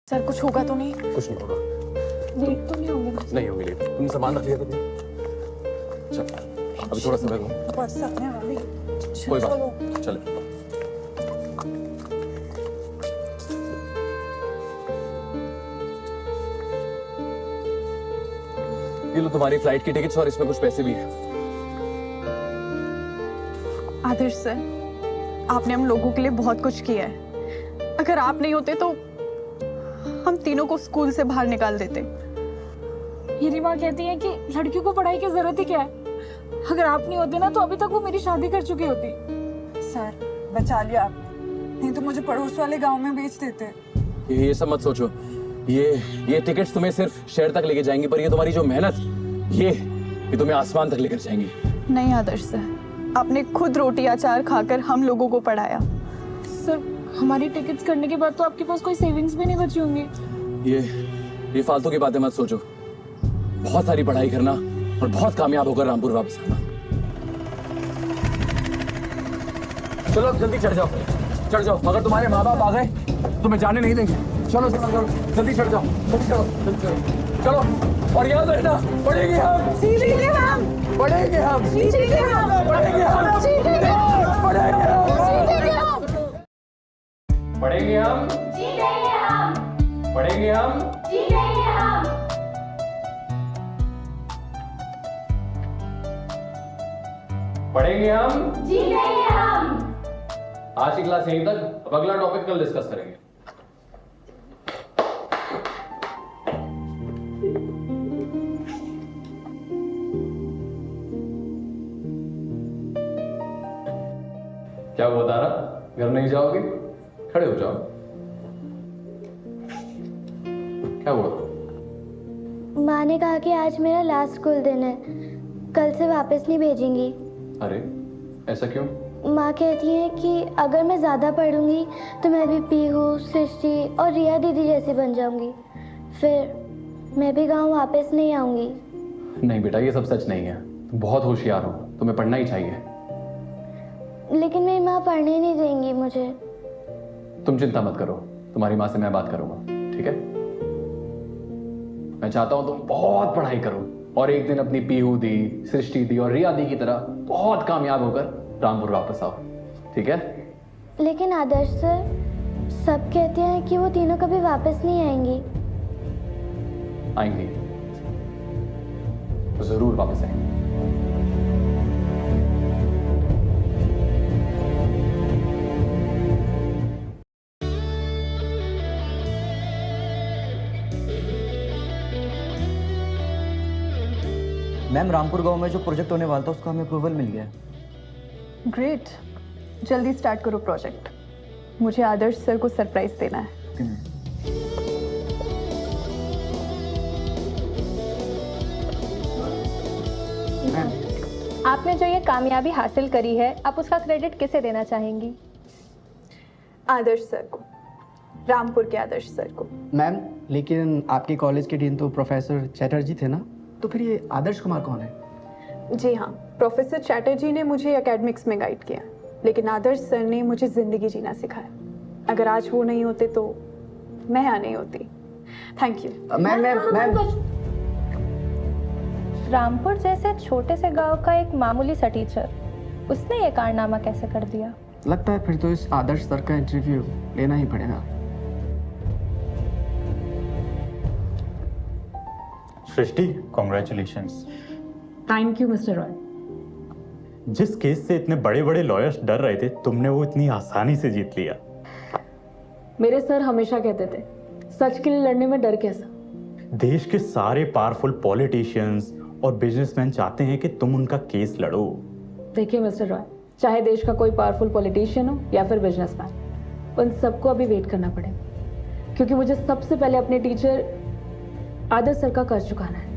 Sir कुछ होगा तो नहीं? कुछ नहीं होगा। लेट तो नहीं होंगे? नहीं होगी लेट। तुम सामान रख लिया था? चल अभी थोड़ा समय दो। बस अपने वाली। कोई बात नहीं, चले। ये लो तुम्हारी फ्लाइट की टिकट्स और इसमें कुछ पैसे भी हैं। आदर्श सर, आपने हम लोगों के लिए बहुत कुछ किया है। अगर आप नहीं होते तो हम तीनों को स्कूल से बाहर निकाल देते। मेरी माँ कहती है कि लड़कियों को पढ़ाई की जरूरत ही क्या है। अगर आप नहीं होते ना तो अभी तक वो मेरी शादी कर चुकी होती। सर बचा लिया आप, नहीं तो मुझे पड़ोस वाले गांव में बेच देते। ये सब मत सोचो। ये टिकट्स तुम्हें सिर्फ शहर तक लेके जाएंगी, पर ये तुम्हारी जो मेहनत ये तुम्हें आसमान तक लेकर जाएंगी। नहीं आदर्श सर, आपने खुद रोटी अचार खाकर हम लोगों को पढ़ाया। सर हमारी टिकट्स करने के बाद तो आपके पास कोई सेविंग्स भी नहीं बची होंगी। ये फालतू की बातें मत सोचो। बहुत सारी पढ़ाई करना और बहुत कामयाब होकर रामपुर वापस आना। चलो जल्दी चढ़ जाओ। अगर तुम्हारे माँ बाप आ गए तुम्हें जाने नहीं देंगे। चलो जल्दी चढ़ जाओ। चलो और याद रखना, पढ़ेंगे हम। सीखेंगे हम। पढ़ेंगे हम। सीखेंगे हम। पढ़ेंगे हम। सीखेंगे हम। पढ़ेंगे हम। सीखेंगे हम। पढ़ेंगे हम। जीतेंगे हम। पढ़ेंगे हम। जीतेंगे हम। पढ़ेंगे हम। जीतेंगे हम। आज की क्लास यहीं तक। अब अगला टॉपिक कल डिस्कस करेंगे। क्या हुआ तारा, घर नहीं जाओगे? खड़े हो जाओ। क्या हुआ? माँ ने कहा कि आज मेरा लास्ट स्कूल दिन है, कल से वापस नहीं भेजेंगी। अरे ऐसा क्यों? माँ कहती है कि अगर मैं ज़्यादा पढ़ूंगी तो मैं भी पीहू, सृष्टि और रिया दीदी जैसी बन जाऊंगी, फिर मैं भी गांव वापस नहीं आऊंगी। नहीं बेटा, ये सब सच नहीं है। तुम बहुत होशियार हो, तुम्हें पढ़ना ही चाहिए। लेकिन मेरी माँ पढ़ने नहीं देंगी मुझे। तुम चिंता मत करो, तुम्हारी माँ से मैं बात करूंगा, ठीक है? मैं चाहता हूं तुम बहुत पढ़ाई करो और एक दिन अपनी पीहू दी, सृष्टि दी और रिया दी की तरह बहुत कामयाब होकर रामपुर वापस आओ, ठीक है? लेकिन आदर्श सर, सब कहते हैं कि वो तीनों कभी वापस नहीं आएंगी। आएंगी तो जरूर वापस आएंगी। मैम, रामपुर गांव में जो प्रोजेक्ट होने वाला था उसका हमें अप्रूवल मिल गया। ग्रेट, जल्दी स्टार्ट करो प्रोजेक्ट। मुझे आदर्श सर को सरप्राइज देना है। आपने जो ये कामयाबी हासिल करी है, आप उसका क्रेडिट किसे देना चाहेंगी? आदर्श सर को, रामपुर के आदर्श सर को। मैम, लेकिन आपके कॉलेज के डीन तो प्रोफेसर चैटर्जी थे ना, तो फिर ये आदर्श कुमार कौन है? जी हाँ, प्रोफेसर चैटर्जी ने मुझे एकेडमिक्स में गाइड किया, लेकिन आदर्श सर ने मुझे जिंदगी जीना सिखाया। अगर आज वो नहीं होते तो मैं यहाँ नहीं होती। Thank you. मैम, रामपुर जैसे छोटे से गांव का एक मामूली सा टीचर, उसने ये कारनामा कैसे कर दिया? लगता है फिर तो इस आदर्श सर का इंटरव्यू लेना ही पड़ेगा। Srishti, congratulations. Thank you mister Roy. जिस केस से इतने बड़े बड़े लॉयर्स डर रहे थे, तुमने वो इतनी आसानी से जीत लिया। मेरे सर हमेशा कहते थे, सच के लिए लड़ने में डर कैसा। देश के सारे पावरफुल पॉलिटिशियंस और बिजनेसमैन चाहते हैं कि तुम उनका केस लड़ो। देखिए मिस्टर रॉय, चाहे देश का कोई पावरफुल पॉलिटिशियन हो या फिर बिजनेसमैन, उन सबको अभी वेट करना पड़ेगा, क्योंकि मुझे सबसे पहले अपने टीचर आदर्श सर का कर्ज चुकाना है।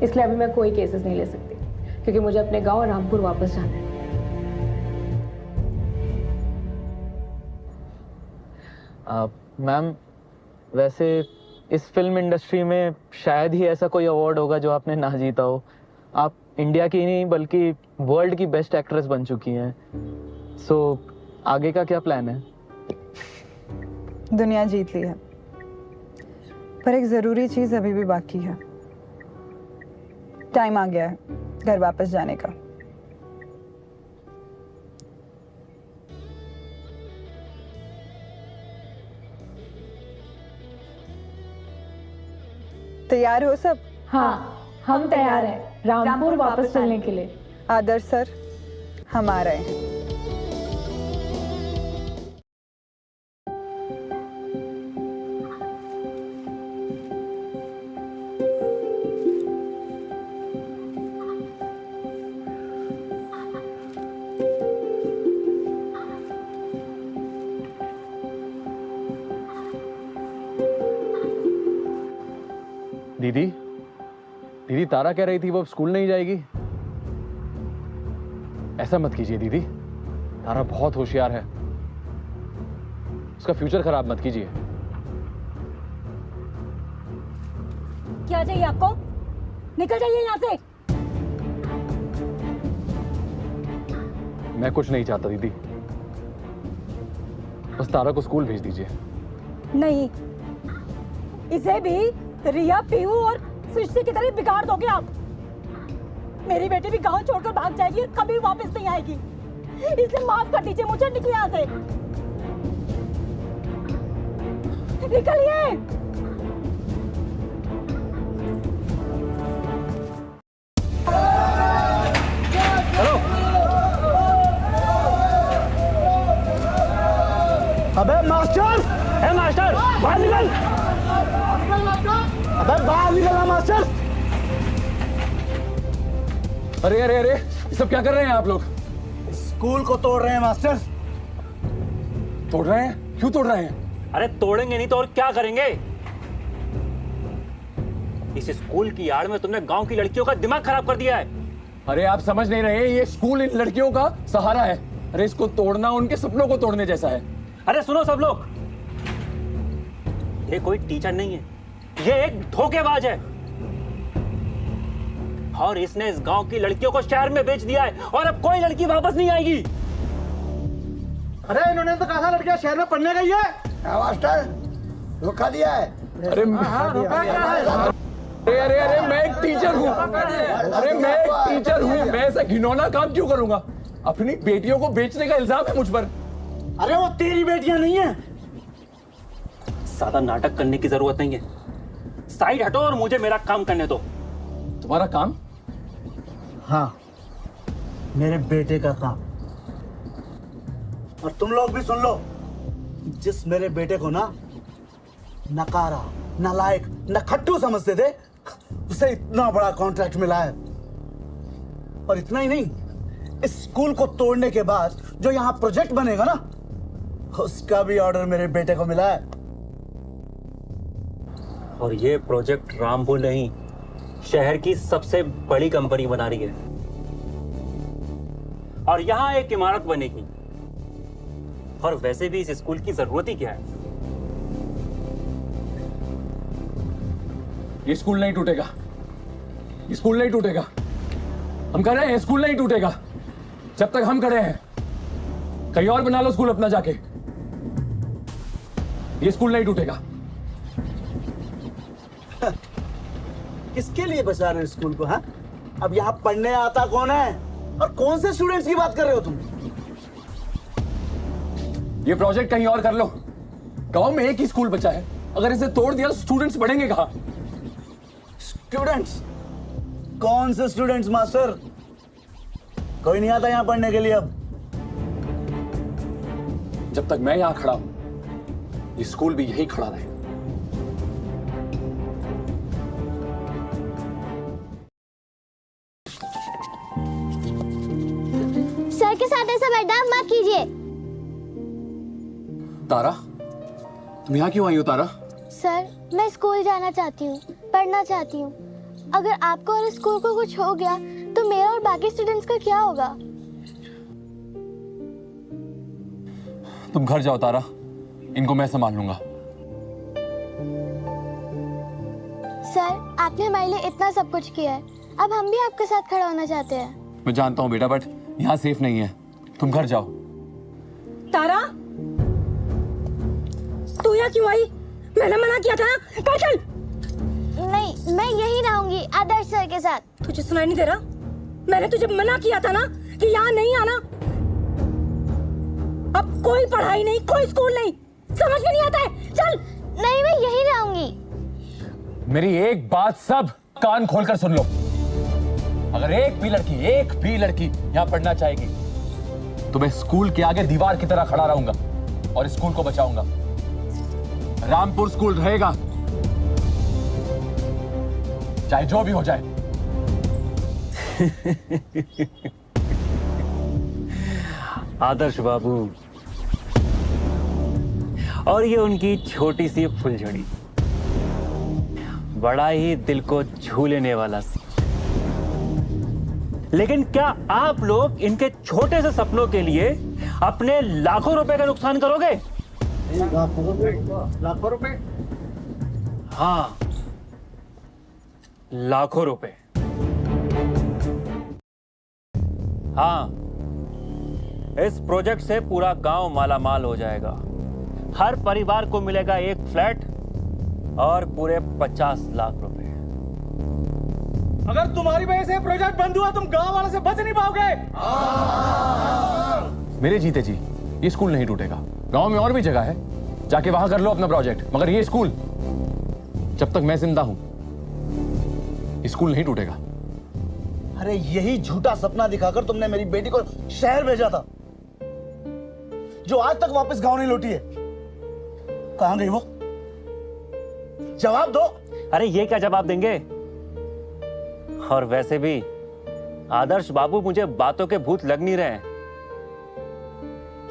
इसलिए अभी मैं कोई केसेस नहीं ले सकती, क्योंकि मुझे अपने गांव रामपुर वापस जाना है। मैम, वैसे इस फिल्म इंडस्ट्री में शायद ही ऐसा कोई अवार्ड होगा जो आपने ना जीता हो। आप इंडिया की नहीं बल्कि वर्ल्ड की बेस्ट एक्ट्रेस बन चुकी हैं। सो आगे का क्या प्लान है? दुनिया जीत ली है, पर एक ज़रूरी चीज़ अभी भी बाकी है। टाइम आ गया है घर वापस जाने का। तैयार हो सब? हाँ, हम तैयार हैं रामपुर वापस चलने के लिए। आदर्श सर, हम आ रहे हैं। दीदी, दीदी तारा कह रही थी वो अब स्कूल नहीं जाएगी। ऐसा मत कीजिए दीदी, तारा बहुत होशियार है, उसका फ्यूचर खराब मत कीजिए। क्या चाहिए आपको? निकल जाइए यहाँ से। मैं कुछ नहीं चाहता दीदी, बस तारा को स्कूल भेज दीजिए। नहीं, इसे भी रिया, पीहू और सृष्टि की तरह बिगाड़ दोगे आप। मेरी बेटी भी गांव छोड़कर भाग जाएगी और कभी वापस नहीं आएगी। इसे माफ कर दीजिए मुझे, निकलिए यहाँ से। निकलिए। अबे मास्टर, ए मास्टर, बाहर निकल। अबे बाहर निकलना मास्टर। अरे अरे अरे, ये सब क्या कर रहे हैं आप लोग? स्कूल को तोड़ रहे हैं मास्टर। तोड़ रहे हैं? क्यों तोड़ रहे हैं? अरे तोड़ेंगे नहीं तो और क्या करेंगे? इस स्कूल की आड़ में तुमने गांव की लड़कियों का दिमाग खराब कर दिया है। अरे आप समझ नहीं रहे, ये स्कूल इन लड़कियों का सहारा है। अरे इसको तोड़ना उनके सपनों को तोड़ने जैसा है। अरे सुनो सब लोग, ये कोई टीचर नहीं है, ये एक धोखेबाज है और इसने इस गांव की लड़कियों को शहर में बेच दिया है और अब कोई लड़की वापस नहीं आएगी। अरे इन्होंने तो कहा था लड़कियां शहर में पढ़ने गई है। मास्टर धोखा दिया है। अरे अरे अरे अरे मैं एक टीचर हूँ। अरे मैं एक टीचर हूँ, मैं ऐसा घिनौना काम क्यों करूंगा? अपनी बेटियों को बेचने का इल्जाम है मुझ पर। अरे वो तेरी बेटियां नहीं है। ज्यादा नाटक करने की जरूरत नहीं है, साइड हटो और मुझे मेरा काम करने दो। तुम्हारा काम? हाँ, मेरे बेटे का काम। और तुम लोग भी सुन लो, जिस मेरे बेटे को ना नकारा, नालायक, नखट्टू समझते थे, उसे इतना बड़ा कॉन्ट्रैक्ट मिला है। और इतना ही नहीं, इस स्कूल को तोड़ने के बाद जो यहाँ प्रोजेक्ट बनेगा ना, उसका भी ऑर्डर मेरे बेटे को मिला है। और ये प्रोजेक्ट रामपुर नहीं, शहर की सबसे बड़ी कंपनी बना रही है और यहाँ एक इमारत बनेगी। और वैसे भी इस स्कूल की जरूरत ही क्या है? ये स्कूल नहीं टूटेगा, ये स्कूल नहीं टूटेगा। हम कह रहे हैं स्कूल नहीं टूटेगा जब तक हम खड़े हैं। कहीं और बना लो स्कूल अपना जाके, ये स्कूल नहीं टूटेगा। किसके लिए बचा रहे हो स्कूल को? हाँ, अब यहाँ पढ़ने आता कौन है और कौन से स्टूडेंट्स की बात कर रहे हो तुम? ये प्रोजेक्ट कहीं और कर लो। गांव में एक ही स्कूल बचा है, अगर इसे तोड़ दिया तो स्टूडेंट्स बढ़ेंगे कहाँ? स्टूडेंट्स? कौन से स्टूडेंट्स मास्टर? कोई नहीं आता यहाँ पढ़ने के लिए अब। जब तक मैं यहाँ खड़ा हूं, ये स्कूल भी यही खड़ा रहे। सर के साथ ऐसा बर्ताव मत कीजिए। तारा, तुम यहाँ क्यों आई हो तारा? सर, मैं स्कूल जाना चाहती हूँ, पढ़ना चाहती हूँ। अगर आपको और स्कूल को कुछ हो गया तो मेरा और बाकी स्टूडेंट्स का क्या होगा? तुम घर जाओ तारा, इनको मैं संभाल लूंगा। सर, आपने हमारे लिए इतना सब कुछ किया है, अब हम भी आपके साथ खड़ा होना चाहते हैं। मैं जानता हूँ बेटा, बट यहाँ सेफ नहीं है, तुम घर जाओ। तारा, तू यहाँ क्यों आई? मैंने मना किया था ना। चल। मैं यहीं रहूंगी आदर्श सर के साथ। तुझे सुनाई नहीं दे रहा? मैंने तुझे मना किया था ना कि यहाँ नहीं आना। अब कोई पढ़ाई नहीं, कोई स्कूल नहीं, समझ में नहीं आता है। चल। नहीं, मैं यहीं रहूंगी। मेरी एक बात सब कान खोलकर सुन लो। अगर एक भी लड़की यहाँ पढ़ना चाहेगी तो मैं स्कूल के आगे दीवार की तरह खड़ा रहूंगा और स्कूल को बचाऊंगा। रामपुर स्कूल रहेगा, चाहे जो भी हो जाए। आदर्श बाबू, और ये उनकी छोटी सी फुलझड़ी, बड़ा ही दिल को छू लेने वाला सी। लेकिन क्या आप लोग इनके छोटे से सपनों के लिए अपने लाखों रुपए का नुकसान करोगे? लाखों रुपए? हाँ, लाखों रुपए। हाँ, इस प्रोजेक्ट से पूरा गांव मालामाल हो जाएगा। हर परिवार को मिलेगा एक फ्लैट और पूरे 50 लाख रुपए। अगर तुम्हारी वजह से प्रोजेक्ट बंद हुआ, तुम गांव वालों से बच नहीं पाओगे। मेरे जीते जी ये स्कूल नहीं टूटेगा। गांव में और भी जगह है, जाके वहां कर लो अपना प्रोजेक्ट, मगर ये स्कूल जब तक मैं जिंदा हूं, ये स्कूल नहीं टूटेगा। अरे यही झूठा सपना दिखाकर तुमने मेरी बेटी को शहर भेजा था, जो आज तक वापस गांव नहीं लौटी है। कहां गई वो? जवाब दो। अरे ये क्या जवाब देंगे? और वैसे भी आदर्श बाबू, मुझे बातों के भूत लग नहीं रहे हैं,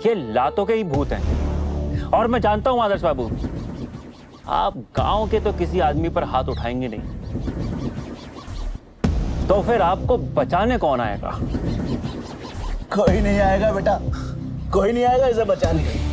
ये लातों के ही भूत हैं। और मैं जानता हूं आदर्श बाबू, आप गांव के तो किसी आदमी पर हाथ उठाएंगे नहीं, तो फिर आपको बचाने कौन आएगा? कोई नहीं आएगा बेटा, कोई नहीं आएगा इसे बचाने।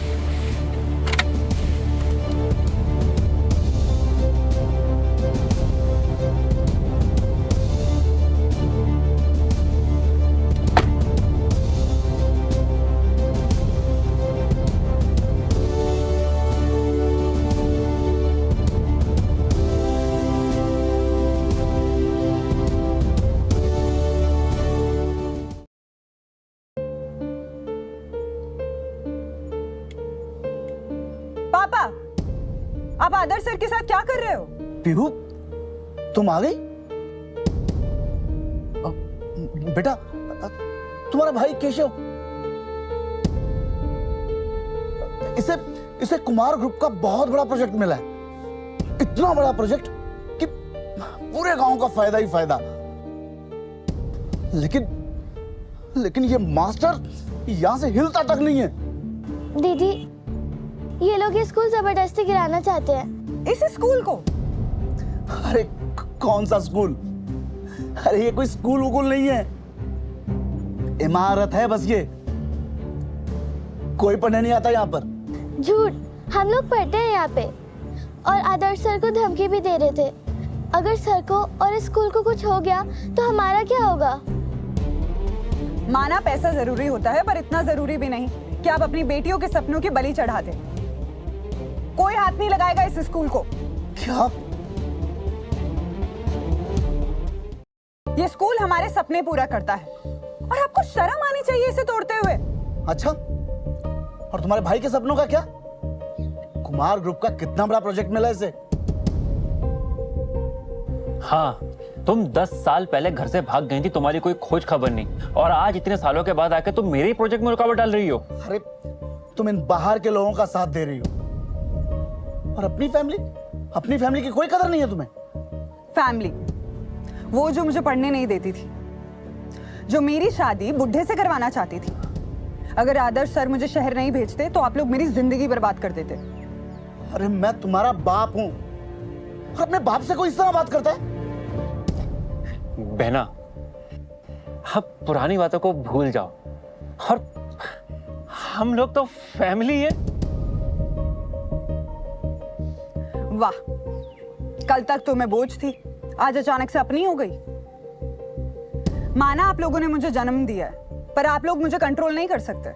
पापा, आप आदर्श सर के साथ क्या कर रहे हो? पीहू, तुम आ गई? बेटा, तुम्हारा भाई केशव, इसे कुमार ग्रुप का बहुत बड़ा प्रोजेक्ट मिला है। इतना बड़ा प्रोजेक्ट कि पूरे गांव का फायदा ही फायदा। लेकिन ये मास्टर यहां से हिलता तक नहीं है। दीदी, ये लोग ये स्कूल जबरदस्ती गिराना चाहते हैं। इस स्कूल को? अरे कौन सा स्कूल? अरे ये कोई स्कूल वकूल नहीं है, इमारत है बस। ये कोई पढ़ने नहीं आता यहाँ पर। झूठ, हम लोग पढ़ते हैं यहाँ पे। और आदर्श सर को धमकी भी दे रहे थे, अगर सर को और इस स्कूल को कुछ हो गया तो हमारा क्या होगा? माना पैसा जरूरी होता है, पर इतना जरूरी भी नहीं कि आप अपनी बेटियों के सपनों की बलि चढ़ा दें। कोई हाथ नहीं लगाएगा इस स्कूल को। क्या? ये स्कूल हमारे सपने पूरा करता है और आपको शर्म आनी चाहिए इसे तोड़ते हुए। अच्छा, और तुम्हारे भाई के सपनों का क्या? कुमार ग्रुप का कितना बड़ा प्रोजेक्ट मिला इसे। हाँ, तुम 10 साल पहले घर से भाग गई थी, तुम्हारी कोई खोज खबर नहीं, और आज इतने सालों के बाद आके तुम मेरे प्रोजेक्ट में रुकावट डाल रही हो। अरे तुम इन बाहर के लोगों का साथ दे रही हो, और अपनी फैमिली की कोई कदर नहीं है तुम्हें। फैमिली वो जो मुझे पढ़ने नहीं देती थी, जो मेरी शादी बुढ़े से करवाना चाहती थी। अगर आदर्श सर मुझे शहर नहीं भेजते तो आप लोग मेरी जिंदगी बर्बाद कर देते। अरे मैं तुम्हारा बाप हूं, और अपने बाप से कोई इस तरह बात करता है? बहना, अब पुरानी बातों को भूल जाओ, और हम लोग तो फैमिली है। वाह, कल तक तो मैं बोझ थी, आज अचानक से अपनी हो गई। माना आप लोगों ने मुझे जन्म दिया है, पर आप लोग मुझे कंट्रोल नहीं कर सकते।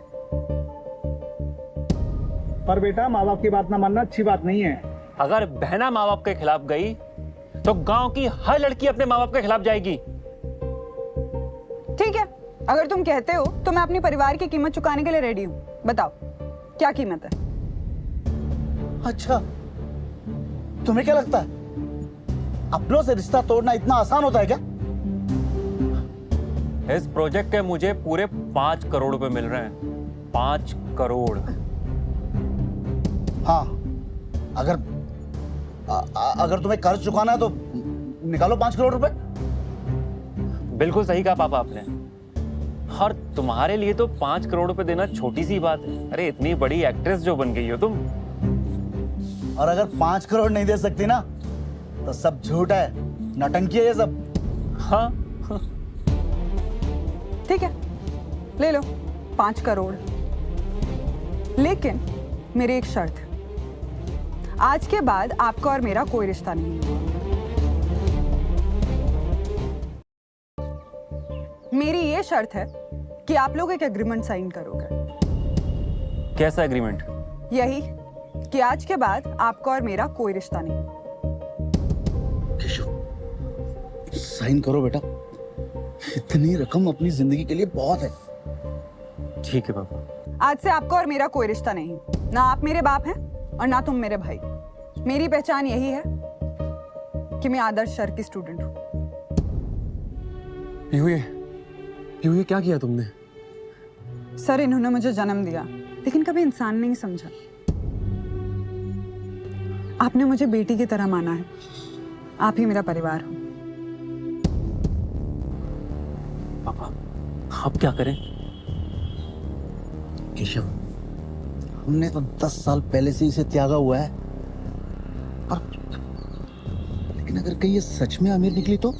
पर बेटा, माँ बाप की बात ना मानना अच्छी बात नहीं है। अगर बहना माँ बाप के खिलाफ गई तो गांव की हर लड़की अपने माँ बाप के खिलाफ जाएगी। ठीक है, अगर तुम कहते हो तो मैं अपने परिवार की कीमत चुकाने के लिए रेडी हूँ। बताओ क्या कीमत है? अच्छा, तुम्हें क्या लगता है अपनों से रिश्ता तोड़ना इतना आसान होता है क्या? इस प्रोजेक्ट के मुझे पूरे 5 करोड़ रुपए मिल रहे हैं। 5 करोड़। हाँ, अगर तुम्हें कर्ज चुकाना है तो निकालो 5 करोड़ रुपए। बिल्कुल सही कहा पापा आपने। और तुम्हारे लिए तो 5 करोड़ रुपए देना छोटी सी बात है। अरे इतनी बड़ी एक्ट्रेस जो बन गई हो तुम। और अगर 5 करोड़ नहीं दे सकती ना तो सब झूठ है, नौटंकी है ये सब। हाँ ठीक है, ले लो 5 करोड़। लेकिन मेरी एक शर्त है, आज के बाद आपका और मेरा कोई रिश्ता नहीं है। मेरी ये शर्त है कि आप लोग एक एग्रीमेंट साइन करोगे। कैसा एग्रीमेंट? यही कि आज के बाद आपका और मेरा कोई रिश्ता नहीं। केशव, साइन करो बेटा, इतनी रकम अपनी जिंदगी के लिए बहुत है। ठीक है पापा। आज से आपका और मेरा कोई रिश्ता नहीं। ना आप मेरे बाप हैं और ना तुम मेरे भाई। मेरी पहचान यही है कि मैं आदर्श सर की स्टूडेंट हूँ। पीहू, ये क्या किया तुमने? सर, इन्होंने मुझे जन्म दिया लेकिन कभी इंसान नहीं समझा। आपने मुझे बेटी की तरह माना है। आप ही मेरा परिवार हो। पापा अब क्या करें? केशव, हमने तो 10 साल पहले से इसे त्यागा हुआ है। और लेकिन अगर कहीं ये सच में अमीर निकली तो?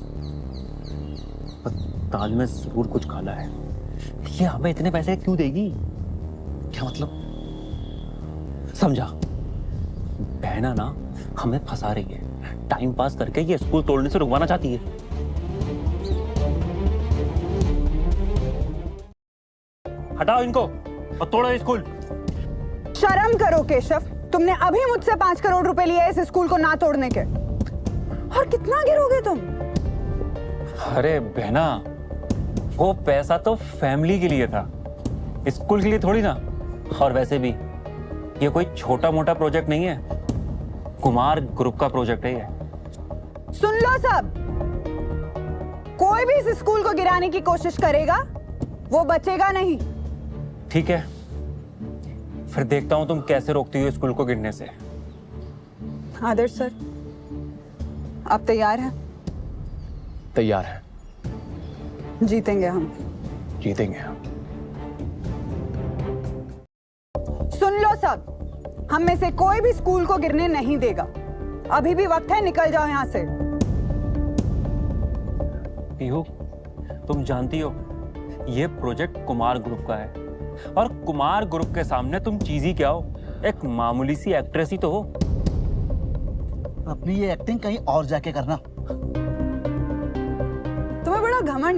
ताज में जरूर कुछ काला है। ये हमें इतने पैसे क्यों देगी? क्या मतलब? समझा, बहना ना हमें फंसा रही है। टाइम पास करके ये स्कूल तोड़ने से रुकवाना चाहती है। हटाओ इनको और तोड़ो स्कूल। शर्म करो केशव, तुमने अभी मुझसे 5 करोड़ रुपए लिए इस स्कूल को ना तोड़ने के। और कितना गिरोगे तुम? अरे बहना, वो पैसा तो फैमिली के लिए था, स्कूल के लिए थोड़ी ना। और वैसे भी ये कोई छोटा मोटा प्रोजेक्ट नहीं है, कुमार ग्रुप का प्रोजेक्ट है ये। सुन लो सब, कोई भी इस स्कूल को गिराने की कोशिश करेगा वो बचेगा नहीं। ठीक है, फिर देखता हूं तुम कैसे रोकती हो स्कूल को गिरने से। आदर्श सर, आप तैयार हैं? तैयार है। जीतेंगे हम। जीतेंगे हम। सुन लो सब, हम में से कोई भी स्कूल को गिरने नहीं देगा। अभी भी वक्त है, निकल जाओ यहाँ से। पीहू, तुम जानती हो ये प्रोजेक्ट कुमार ग्रुप का है, और कुमार ग्रुप के सामने तुम चीज ही क्या हो, एक मामूली सी एक्ट्रेस ही तो हो। अपनी ये एक्टिंग कहीं और जाके करना। तुम्हें बड़ा घमंड है